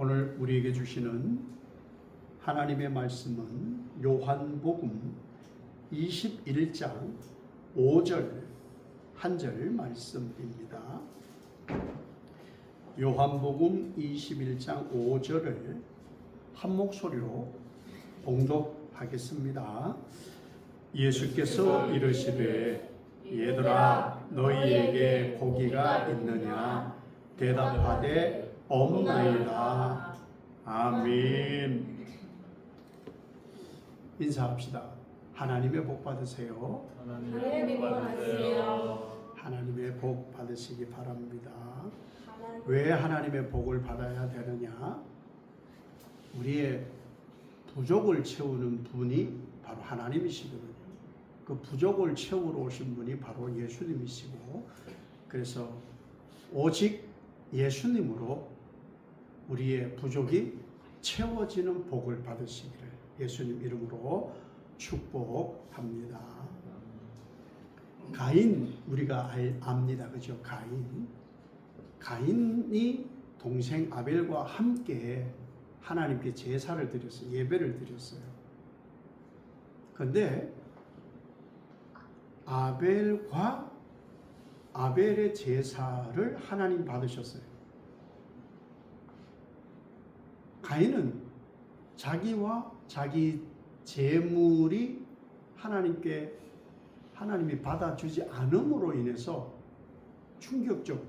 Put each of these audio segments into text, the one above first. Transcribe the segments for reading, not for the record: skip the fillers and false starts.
오늘 우리에게 주시는 하나님의 말씀은 요한복음 21장 5절 한 절 말씀입니다. 요한복음 21장 5절을 한 목소리로 봉독하겠습니다. 예수께서 이르시되 얘들아 너희에게 고기가 있느냐 대답하되 없나이다. 아멘. 인사합시다. 하나님의 복 받으세요. 하나님의 복 받으세요. 하나님의 복 받으시기 바랍니다. 왜 하나님의 복을 받아야 되느냐? 우리의 부족을 채우는 분이 바로 하나님이시거든요. 그 부족을 채우러 오신 분이 바로 예수님이시고, 그래서 오직 예수님으로 우리의 부족이 채워지는 복을 받으시기를 예수님 이름으로 축복합니다. 가인 우리가 압니다. 그죠? 가인이 동생 아벨과 함께 하나님께 제사를 드렸어요. 예배를 드렸어요. 그런데 아벨의 제사를 하나님 받으셨어요. 가인은 자기와 자기 재물이 하나님이 받아주지 않음으로 인해서 충격적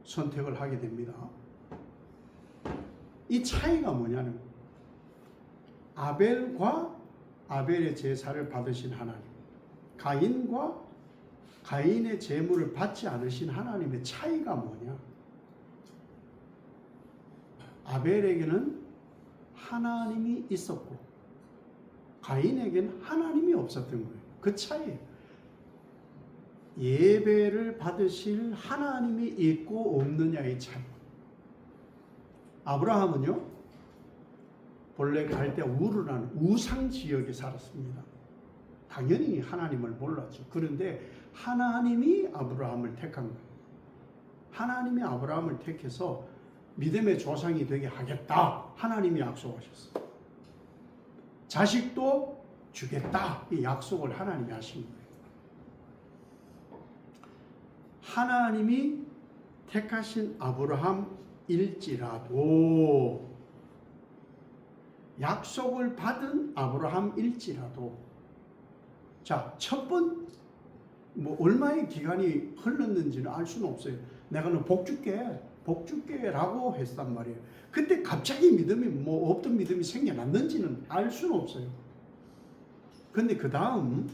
선택을 하게 됩니다. 이 차이가 뭐냐면 아벨과 아벨의 제사를 받으신 하나님, 가인과 가인의 재물을 받지 않으신 하나님의 차이가 뭐냐? 아벨에게는 하나님이 있었고 가인에게는 하나님이 없었던 거예요. 그 차이예요. 예배를 받으실 하나님이 있고 없느냐의 차이. 아브라함은요, 본래 갈대 우르라는 우상 지역에 살았습니다. 당연히 하나님을 몰랐죠. 그런데 하나님이 아브라함을 택한 거예요. 하나님이 아브라함을 택해서 믿음의 조상이 되게 하겠다. 하나님이 약속하셨어요. 자식도 주겠다. 이 약속을 하나님이 하신 거예요. 하나님이 택하신 아브라함일지라도, 약속을 받은 아브라함일지라도, 자, 얼마의 기간이 흘렀는지는 알 수는 없어요. 내가 너 복 줄게 라고 했단 말이에요. 근데 갑자기 믿음이 없던 믿음이 생겨났는지는 알 수는 없어요. 근데 그 다음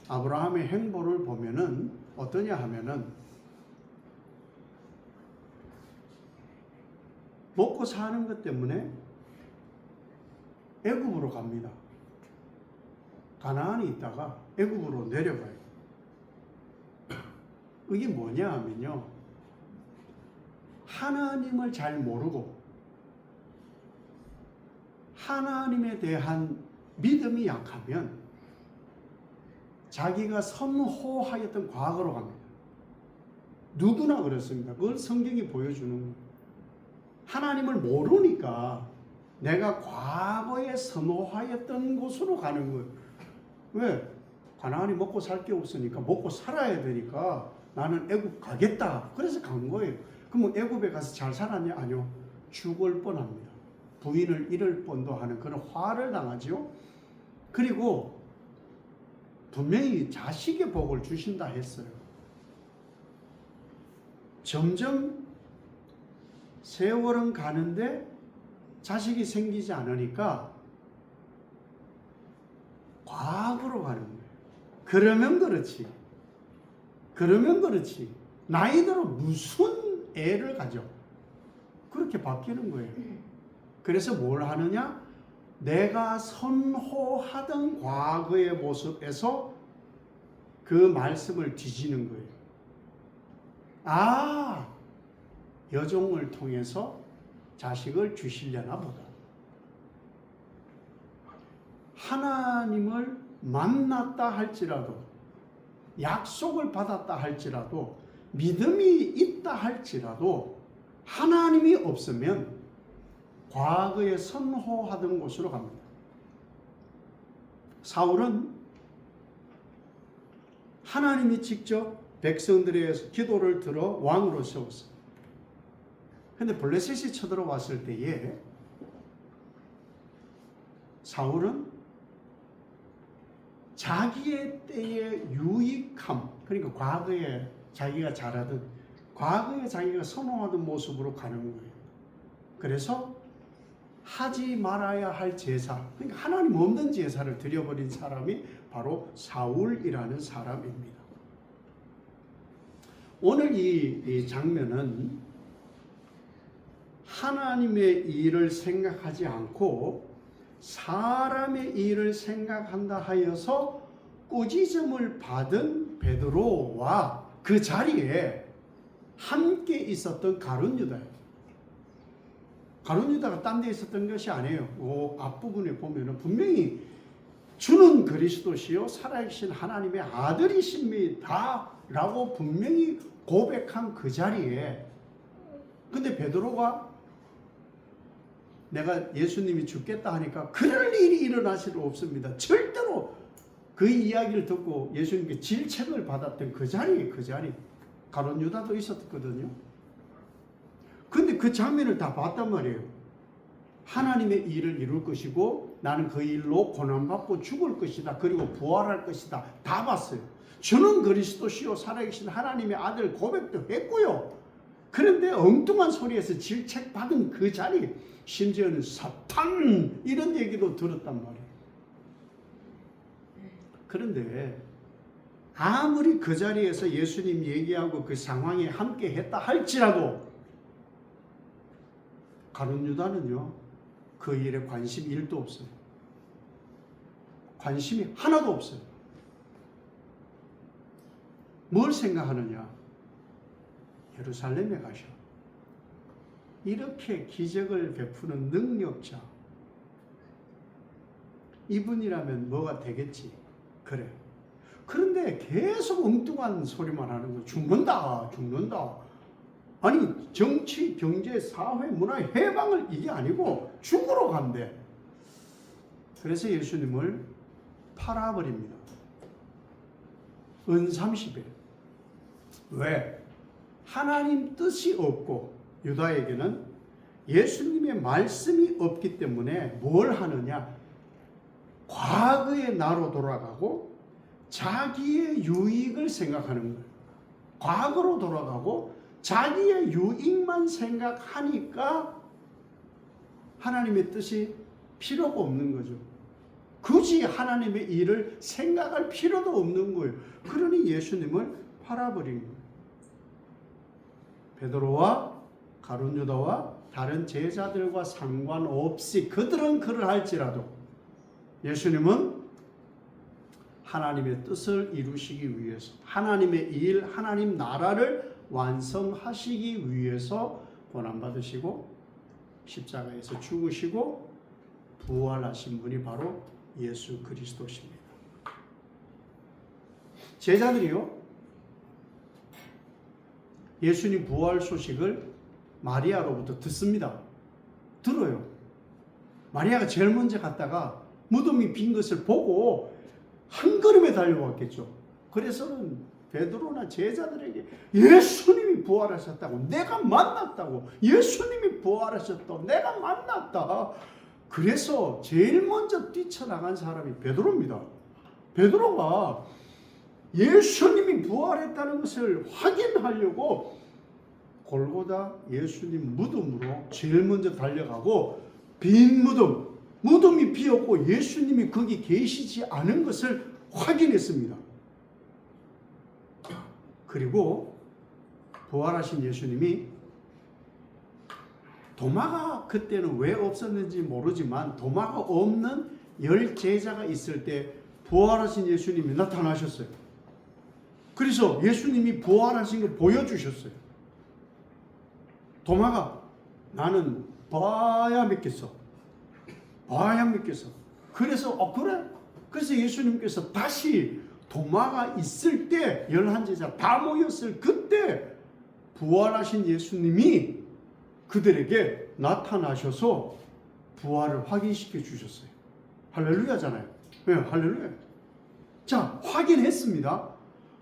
아브라함의 행보를 보면은 어떠냐 하면은, 먹고 사는 것 때문에 애굽으로 갑니다. 가나안에 있다가 애굽으로 내려가요. 이게 뭐냐 하면요, 하나님을 잘 모르고 하나님에 대한 믿음이 약하면 자기가 선호하였던 과거로 갑니다. 누구나 그렇습니다. 그걸 성경이 보여주는 거예요. 하나님을 모르니까 내가 과거에 선호하였던 곳으로 가는 거예요. 왜? 가나안이 먹고 살 게 없으니까 먹고 살아야 되니까 나는 애굽 가겠다. 그래서 간 거예요. 그럼 애굽에 가서 잘 살았냐? 아니요. 죽을 뻔합니다. 부인을 잃을 뻔도 하는 그런 화를 당하죠. 그리고 분명히 자식의 복을 주신다 했어요. 점점 세월은 가는데 자식이 생기지 않으니까 과거로 가는 거예요. 그러면 그렇지. 나이 들어 무슨 애를 가져. 그렇게 바뀌는 거예요. 그래서 뭘 하느냐? 내가 선호하던 과거의 모습에서 그 말씀을 뒤지는 거예요. 아, 여종을 통해서 자식을 주시려나 보다. 하나님을 만났다 할지라도, 약속을 받았다 할지라도, 믿음이 있다 할지라도 하나님이 없으면 과거에 선호하던 곳으로 갑니다. 사울은 하나님이 직접 백성들의 기도를 들어 왕으로 세웠어요. 그런데 블레셋이 쳐들어왔을 때에 사울은 자기의 때의 유익함, 그러니까 과거에 자기가 잘하던, 과거에 자기가 선호하던 모습으로 가는 거예요. 그래서 하지 말아야 할 제사, 그러니까 하나님 없는 제사를 드려버린 사람이 바로 사울이라는 사람입니다. 오늘 이 장면은 하나님의 일을 생각하지 않고 사람의 일을 생각한다 하여서 꾸지점을 받은 베드로와 그 자리에 함께 있었던 가룟 유다예요. 가룟 유다가 딴 데 있었던 것이 아니에요. 앞부분에 보면은 분명히 주는 그리스도시요 살아계신 하나님의 아들이십니다 라고 분명히 고백한 그 자리에, 근데 베드로가 내가 예수님이 죽겠다 하니까 그럴 일이 일어나실 수 없습니다. 절대로 그 이야기를 듣고 예수님께 질책을 받았던 그 자리, 가룟 유다도 있었거든요. 근데 그 장면을 다 봤단 말이에요. 하나님의 일을 이룰 것이고 나는 그 일로 고난받고 죽을 것이다. 그리고 부활할 것이다. 다 봤어요. 주는 그리스도시요 살아계신 하나님의 아들 고백도 했고요. 그런데 엉뚱한 소리에서 질책받은 그 자리, 심지어는 사탄 이런 얘기도 들었단 말이에요. 그런데 아무리 그 자리에서 예수님 얘기하고 그 상황에 함께 했다 할지라도 가룟 유다는요 그 일에 관심이 1도 없어요. 관심이 하나도 없어요. 뭘 생각하느냐? 예루살렘에 가셔. 이렇게 기적을 베푸는 능력자. 이분이라면 뭐가 되겠지. 그래. 그런데 계속 엉뚱한 소리만 하는 거. 죽는다. 아니 정치, 경제, 사회, 문화의 해방을 이게 아니고 죽으러 간대. 그래서 예수님을 팔아버립니다. 은 30에. 왜? 하나님 뜻이 없고 유다에게는 예수님의 말씀이 없기 때문에 뭘 하느냐? 과거의 나로 돌아가고 자기의 유익을 생각하는 거예요. 과거로 돌아가고 자기의 유익만 생각하니까 하나님의 뜻이 필요가 없는 거죠. 굳이 하나님의 일을 생각할 필요도 없는 거예요. 그러니 예수님을 팔아버린 거예요. 베드로와 가룟 유다와 다른 제자들과 상관없이 그들은 그를 할지라도 예수님은 하나님의 뜻을 이루시기 위해서, 하나님의 일, 하나님 나라를 완성하시기 위해서 고난받으시고 십자가에서 죽으시고 부활하신 분이 바로 예수 그리스도십니다. 제자들이요, 예수님 부활 소식을 마리아로부터 듣습니다. 들어요. 마리아가 제일 먼저 갔다가 무덤이 빈 것을 보고 한 걸음에 달려왔겠죠. 그래서는 베드로나 제자들에게 예수님이 부활하셨다고, 내가 만났다고, 예수님이 부활하셨다고, 내가 만났다. 그래서 제일 먼저 뛰쳐나간 사람이 베드로입니다. 베드로가 예수님이 부활했다는 것을 확인하려고 골고다 예수님 무덤으로 제일 먼저 달려가고, 빈 무덤이 비었고 예수님이 거기 계시지 않은 것을 확인했습니다. 그리고 부활하신 예수님이, 도마가 그때는 왜 없었는지 모르지만 도마가 없는 10제자가 있을 때 부활하신 예수님이 나타나셨어요. 그래서 예수님이 부활하신 걸 보여주셨어요. 도마가 나는 봐야 믿겠어. 그래서 그래? 그래서 예수님께서 다시 도마가 있을 때 11제자 다 모였을 그때 부활하신 예수님이 그 그들에게 나타나셔서 부활을 확인시켜 주셨어요. 할렐루야잖아요. 네, 할렐루야. 자, 확인했습니다.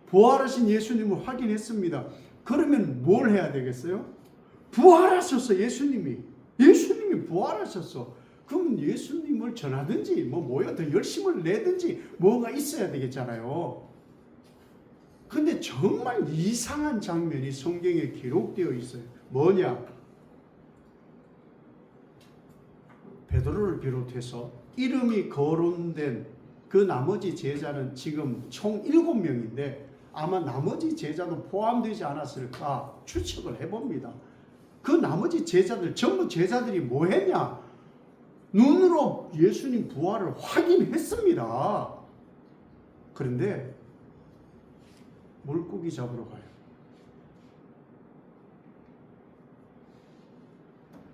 부활하신 예수님을 확인했습니다. 그러면 뭘 해야 되겠어요? 부활하셨어, 예수님이. 예수님이 부활하셨어. 그럼 예수님을 전하든지 뭐야 더 열심을 내든지 뭐가 있어야 되겠잖아요. 근데 정말 이상한 장면이 성경에 기록되어 있어요. 뭐냐? 베드로를 비롯해서 이름이 거론된 그 나머지 제자는 지금 총 7명인데 아마 나머지 제자도 포함되지 않았을까 추측을 해봅니다. 그 나머지 제자들, 전부 제자들이 뭐 했냐? 눈으로 예수님 부활을 확인했습니다. 그런데 물고기 잡으러 가요.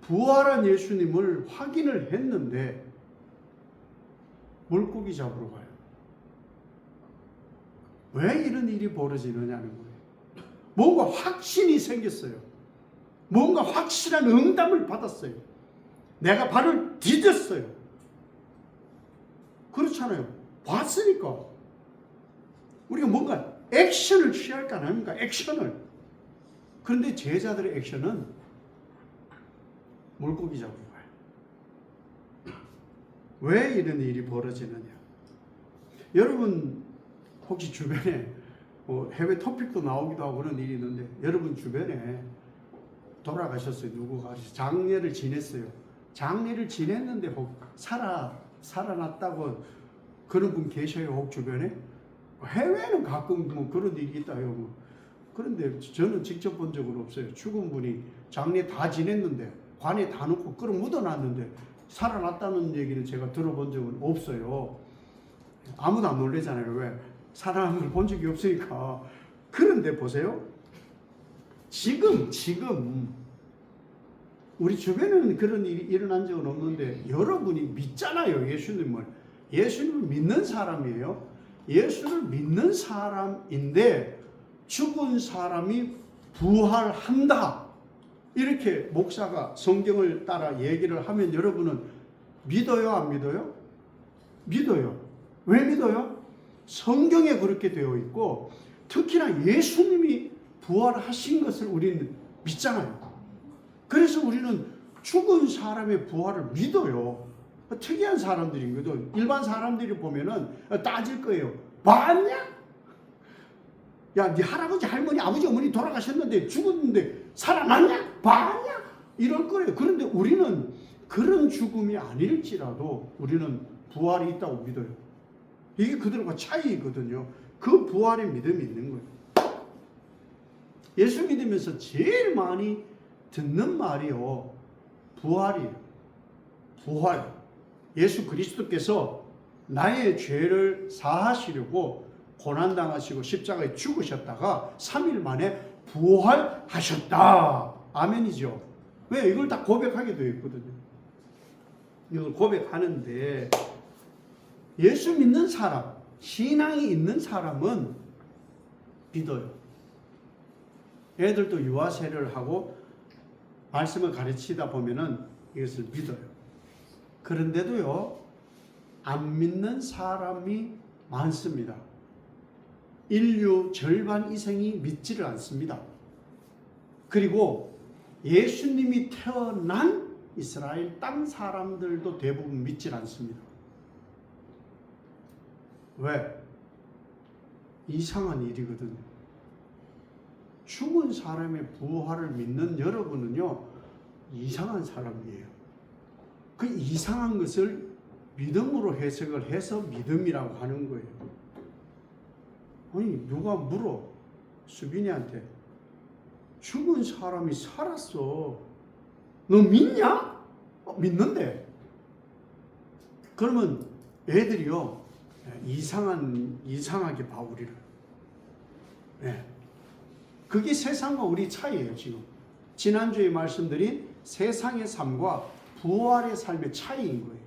부활한 예수님을 확인을 했는데 물고기 잡으러 가요. 왜 이런 일이 벌어지느냐는 거예요. 뭔가 확신이 생겼어요. 뭔가 확실한 응답을 받았어요. 내가 발을 디뎠어요. 그렇잖아요. 봤으니까. 우리가 뭔가 액션을 취할 거 아닙니까? 액션을. 그런데 제자들의 액션은 물고기 잡으러 가요. 왜 이런 일이 벌어지느냐? 여러분 혹시 주변에 해외 토픽도 나오기도 하고 그런 일이 있는데 여러분 주변에 돌아가셨어요. 누구가 장례를 지냈어요. 장례를 지냈는데 혹 살아났다고 그런 분 계셔요? 혹 주변에? 해외는 가끔 뭐 그런 일이 있다요. 그런데 저는 직접 본 적은 없어요. 죽은 분이 장례 다 지냈는데 관에 다 넣고 끌어 묻어놨는데 살아났다는 얘기는 제가 들어본 적은 없어요. 아무도 안 놀래잖아요. 왜? 살아난 걸 본 적이 없으니까. 그런데 보세요. 지금 우리 주변에는 그런 일이 일어난 적은 없는데 여러분이 믿잖아요. 예수님을 믿는 사람이에요. 예수를 믿는 사람인데 죽은 사람이 부활한다. 이렇게 목사가 성경을 따라 얘기를 하면 여러분은 믿어요? 안 믿어요? 믿어요. 왜 믿어요? 성경에 그렇게 되어 있고 특히나 예수님이 부활하신 것을 우리는 믿잖아요. 그래서 우리는 죽은 사람의 부활을 믿어요. 특이한 사람들이거든. 일반 사람들이 보면은 따질 거예요. 봤냐? 야, 네 할아버지, 할머니, 아버지, 어머니 돌아가셨는데 죽었는데 살아났냐? 봤냐? 이럴 거예요. 그런데 우리는 그런 죽음이 아닐지라도 우리는 부활이 있다고 믿어요. 이게 그들과 차이거든요. 그 부활의 믿음이 있는 거예요. 예수 믿으면서 제일 많이 듣는 말이요. 부활이에요. 부활. 예수 그리스도께서 나의 죄를 사하시려고 고난당하시고 십자가에 죽으셨다가 3일 만에 부활하셨다. 아멘이죠. 왜? 이걸 다 고백하게 되어 있거든요. 이걸 고백하는데 예수 믿는 사람, 신앙이 있는 사람은 믿어요. 애들도 유아세례를 하고 말씀을 가르치다 보면은 이것을 믿어요. 그런데도요, 안 믿는 사람이 많습니다. 인류 절반 이상이 믿지를 않습니다. 그리고 예수님이 태어난 이스라엘 땅 사람들도 대부분 믿질 않습니다. 왜? 이상한 일이거든요. 죽은 사람의 부활을 믿는 여러분은요, 이상한 사람이에요. 그 이상한 것을 믿음으로 해석을 해서 믿음이라고 하는 거예요. 아니, 누가 물어, 수빈이한테, 죽은 사람이 살았어. 너 믿냐? 믿는데. 그러면 애들이요, 이상하게 봐, 우리를. 네. 그게 세상과 우리 차이예요, 지금. 지난주에 말씀드린 세상의 삶과 부활의 삶의 차이인 거예요.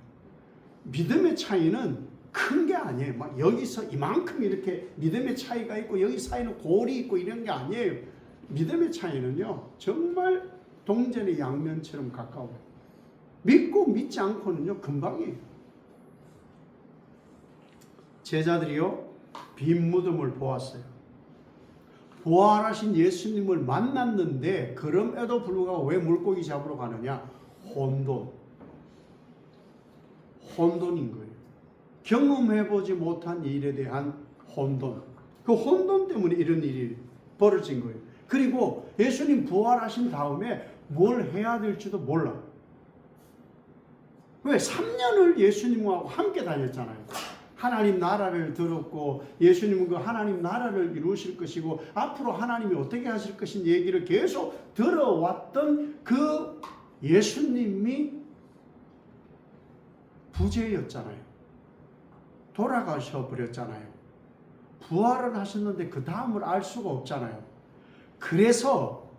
믿음의 차이는 큰 게 아니에요. 막 여기서 이만큼 이렇게 믿음의 차이가 있고 여기 사이는 골이 있고 이런 게 아니에요. 믿음의 차이는요, 정말 동전의 양면처럼 가까워요. 믿고 믿지 않고는요 금방이에요. 제자들이요 빈 무덤을 보았어요. 부활하신 예수님을 만났는데 그럼에도 불구하고 왜 물고기 잡으러 가느냐? 혼돈인 거예요. 경험해보지 못한 일에 대한 혼돈. 그 혼돈 때문에 이런 일이 벌어진 거예요. 그리고 예수님 부활하신 다음에 뭘 해야 될지도 몰라. 왜? 3년을 예수님하고 함께 다녔잖아요. 하나님 나라를 들었고 예수님은 그 하나님 나라를 이루실 것이고 앞으로 하나님이 어떻게 하실 것인 얘기를 계속 들어왔던 그 예수님이 부재였잖아요. 돌아가셔 버렸잖아요. 부활을 하셨는데 그 다음을 알 수가 없잖아요. 그래서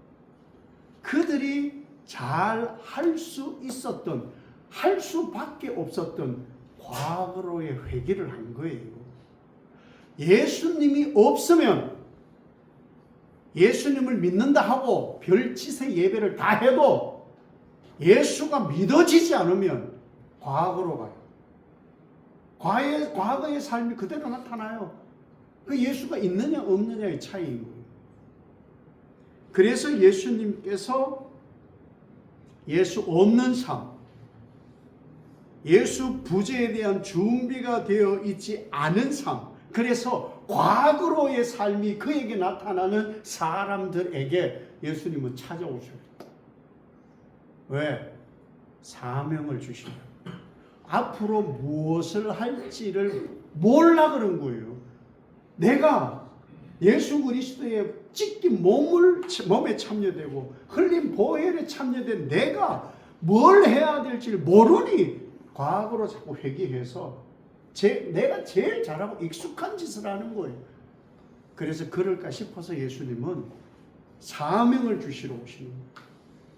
그들이 잘 할 수 있었던, 할 수밖에 없었던 과거로의 회개를 한 거예요. 예수님이 없으면 예수님을 믿는다 하고 별짓의 예배를 다 해도 예수가 믿어지지 않으면 과거로 가요. 과거의 삶이 그대로 나타나요. 그 예수가 있느냐 없느냐의 차이인 거예요. 그래서 예수님께서 예수 없는 삶, 예수 부재에 대한 준비가 되어 있지 않은 삶, 그래서 과거로의 삶이 그에게 나타나는 사람들에게 예수님은 찾아오셔요. 왜? 사명을 주시면 앞으로 무엇을 할지를 몰라 그런 거예요. 내가 예수 그리스도의 찢긴 몸에 참여되고 흘린 보혈에 참여된 내가 뭘 해야 될지를 모르니 과거로 자꾸 회귀해서 내가 제일 잘하고 익숙한 짓을 하는 거예요. 그래서 그럴까 싶어서 예수님은 사명을 주시러 오시는 거예요.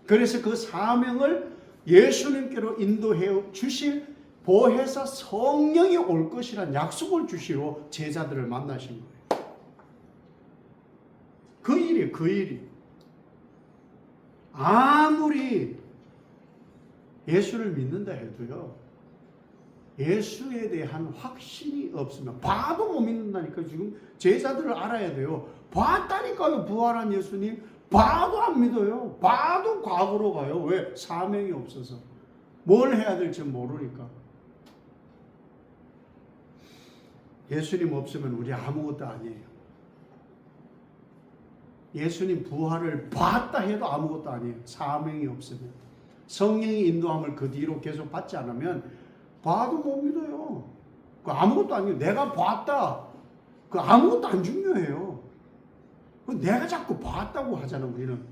그래서 그 사명을 예수님께로 인도해 주실 보혜사 성령이 올 것이란 약속을 주시러 제자들을 만나신 거예요. 그 일이 아무리 예수를 믿는다 해도요 예수에 대한 확신이 없으면 봐도 못 믿는다니까. 지금 제자들을 알아야 돼요. 봤다니까요. 부활한 예수님 봐도 안 믿어요. 봐도 과거로 가요. 왜? 사명이 없어서. 뭘 해야 될지 모르니까. 예수님 없으면 우리 아무것도 아니에요. 예수님 부활을 봤다 해도 아무것도 아니에요. 사명이 없으면. 성령의 인도함을 그 뒤로 계속 받지 않으면 봐도 못 믿어요. 그 아무것도 아니에요. 내가 봤다. 그 아무것도 안 중요해요. 내가 자꾸 봤다고 하잖아. 우리는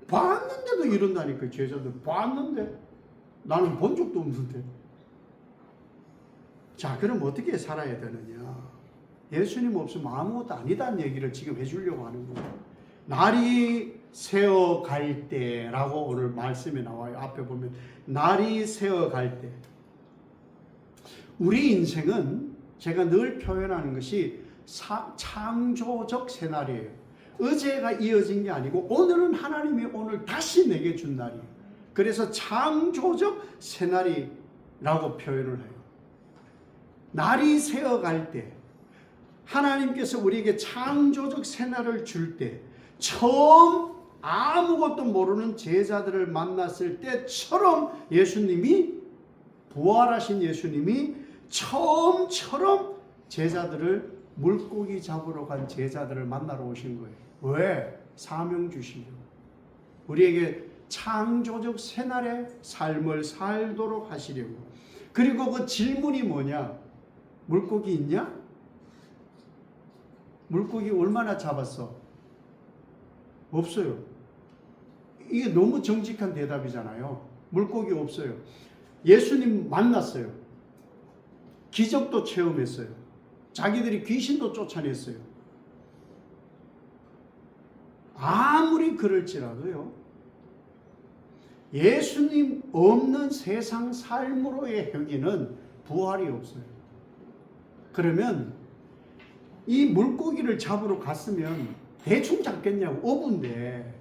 봤는데도 이런다니까. 제자들 봤는데 나는 본 적도 없는데. 자, 그럼 어떻게 살아야 되느냐? 예수님 없으면 아무것도 아니다는 얘기를 지금 해주려고 하는 거예요. 날이 새어갈 때라고 오늘 말씀에 나와요. 앞에 보면 날이 새어갈 때. 우리 인생은 제가 늘 표현하는 것이 창조적 새날이에요. 어제가 이어진 게 아니고 오늘은 하나님이 오늘 다시 내게 준 날이에요. 그래서 창조적 새날이라고 표현을 해요. 날이 새어갈 때 하나님께서 우리에게 창조적 새날을 줄 때 처음 아무것도 모르는 제자들을 만났을 때처럼 예수님이 부활하신 예수님이 처음처럼 제자들을 물고기 잡으러 간 제자들을 만나러 오신 거예요. 왜? 사명 주시려고. 우리에게 창조적 새날의 삶을 살도록 하시려고. 그리고 그 질문이 뭐냐? 물고기 있냐? 물고기 얼마나 잡았어? 없어요. 이게 너무 정직한 대답이잖아요. 물고기 없어요. 예수님 만났어요. 기적도 체험했어요. 자기들이 귀신도 쫓아냈어요. 아무리 그럴지라도요, 예수님 없는 세상 삶으로의 회귀는 부활이 없어요. 그러면 이 물고기를 잡으러 갔으면 대충 잡겠냐고. 어부인데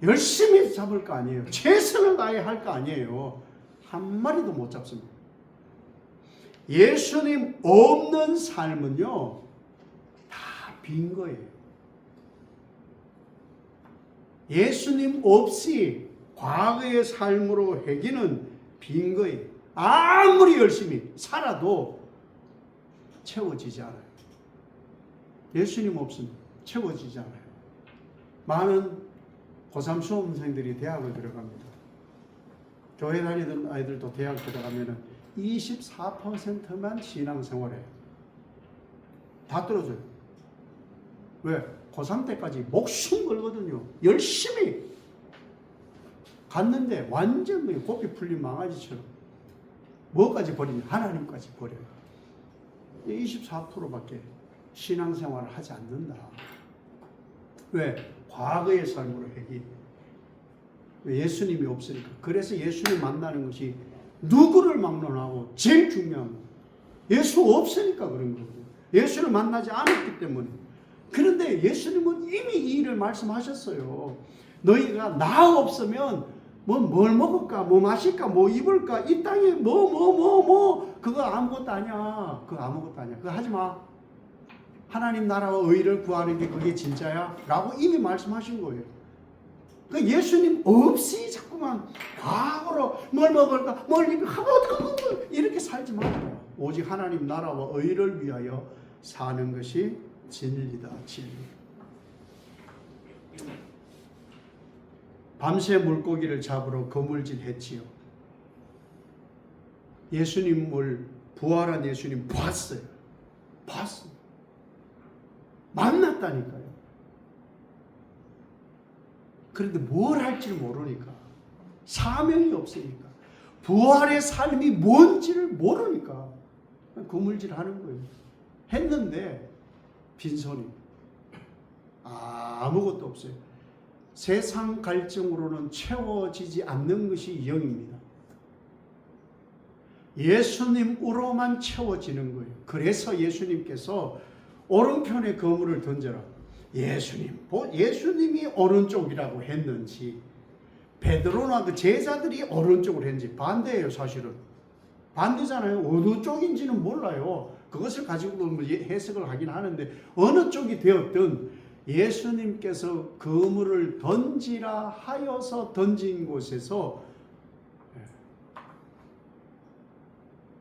열심히 잡을 거 아니에요. 최선을 다해 할 거 아니에요. 한 마리도 못 잡습니다. 예수님 없는 삶은요, 다 빈 거예요. 예수님 없이 과거의 삶으로 회기는 빈 거예요. 아무리 열심히 살아도 채워지지 않아요. 예수님 없으면 채워지지 않아요. 많은 고3 수험생들이 대학을 들어갑니다. 교회 다니던 아이들도 대학 들어가면 24%만 신앙생활해요. 다 떨어져요. 왜? 고3 때까지 목숨 걸거든요. 열심히 갔는데 완전 고삐 풀린 망아지처럼 뭐까지 버리냐? 하나님까지 버려요. 24%밖에 신앙생활을 하지 않는다. 왜? 과거의 삶으로 회귀. 예수님이 없으니까. 그래서 예수님 만나는 것이 누구를 막론하고 제일 중요한 거예요. 예수 없으니까 그런 거거든요. 예수를 만나지 않았기 때문에. 그런데 예수님은 이미 이 일을 말씀하셨어요. 너희가 나 없으면 뭘 먹을까, 뭐 마실까, 뭐 입을까, 이 땅에 그거 아무것도 아니야. 그거 아무것도 아니야. 그거 하지 마. 하나님 나라와 의를 구하는 게 그게 진짜야? 라고 이미 말씀하신 거예요. 그러니까 예수님 없이 자꾸만 과거로 뭘 먹을까, 뭘 입을까, 이렇게 살지 말아요. 오직 하나님 나라와 의를 위하여 사는 것이 진리다, 진리. 밤새 물고기를 잡으러 거물질 했지요. 예수님을, 부활한 예수님 봤어요. 봤어요. 만났다니까요. 그런데 뭘 할지 모르니까, 사명이 없으니까, 부활의 삶이 뭔지를 모르니까 거물질 하는 거예요. 했는데 빈손이 아무것도 없어요. 세상 갈증으로는 채워지지 않는 것이 영입니다. 예수님으로만 채워지는 거예요. 그래서 예수님께서 오른편에 거물을 던져라. 예수님이 오른쪽이라고 했는지, 베드로나 그 제자들이 오른쪽으로 했는지 반대예요, 사실은. 반대잖아요. 어느 쪽인지는 몰라요. 그것을 가지고 해석을 하긴 하는데, 어느 쪽이 되었든 예수님께서 그물을 던지라 하여서 던진 곳에서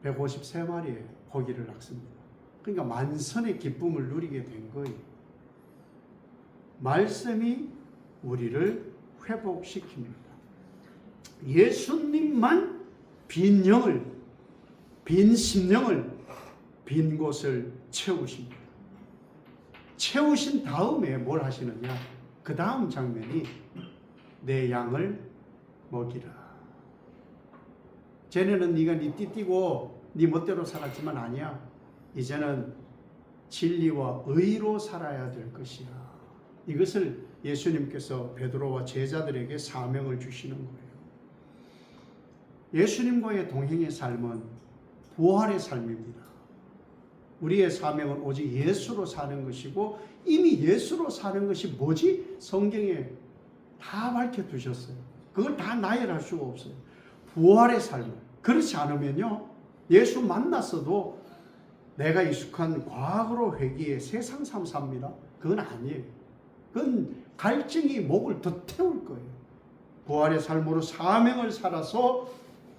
153마리의 고기를 낚습니다. 그러니까 만선의 기쁨을 누리게 된 거예요. 말씀이 우리를 회복시킵니다. 예수님만 빈 영을, 빈 심령을, 빈 곳을 채우십니다. 채우신 다음에 뭘 하시느냐? 그 다음 장면이 내 양을 먹이라. 쟤네는 네가 네 띠띠고 네 멋대로 살았지만 아니야. 이제는 진리와 의로 살아야 될 것이야. 이것을 예수님께서 베드로와 제자들에게 사명을 주시는 거예요. 예수님과의 동행의 삶은 부활의 삶입니다. 우리의 사명은 오직 예수로 사는 것이고, 이미 예수로 사는 것이 뭐지? 성경에 다 밝혀두셨어요. 그걸 다 나열할 수가 없어요. 부활의 삶을. 그렇지 않으면요, 예수 만났어도 내가 익숙한 과거로 회귀해 세상 삶 삽니다. 그건 아니에요. 그건 갈증이 목을 더 태울 거예요. 부활의 삶으로 사명을 살아서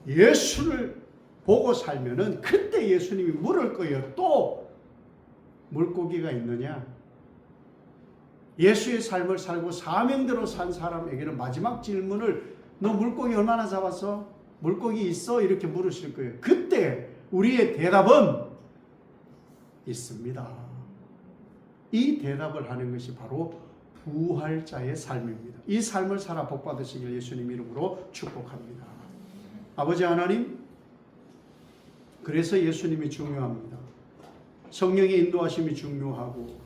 예수를 보고 살면은 그때 예수님이 물을 거예요. 또 물고기가 있느냐? 예수의 삶을 살고 사명대로 산 사람에게는 마지막 질문을 너 물고기 얼마나 잡았어? 물고기 있어? 이렇게 물으실 거예요. 그때 우리의 대답은 있습니다. 이 대답을 하는 것이 바로 부활자의 삶입니다. 이 삶을 살아 복 받으시길 예수님 이름으로 축복합니다. 아버지 하나님, 그래서 예수님이 중요합니다. 성령의 인도하심이 중요하고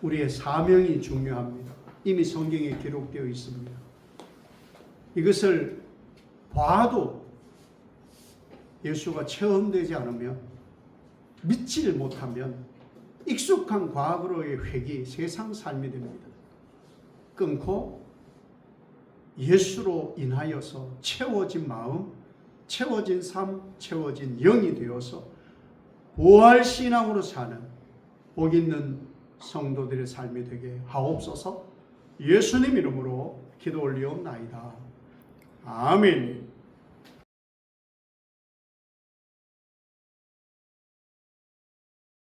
우리의 사명이 중요합니다. 이미 성경에 기록되어 있습니다. 이것을 봐도 예수가 체험되지 않으면, 믿지를 못하면 익숙한 과거로의 회귀, 세상 삶이 됩니다. 끊고 예수로 인하여서 채워진 마음, 채워진 삶, 채워진 영이 되어서 부활신앙으로 사는 복 있는 성도들의 삶이 되게 하옵소서. 예수님 이름으로 기도 올리옵나이다. 아멘.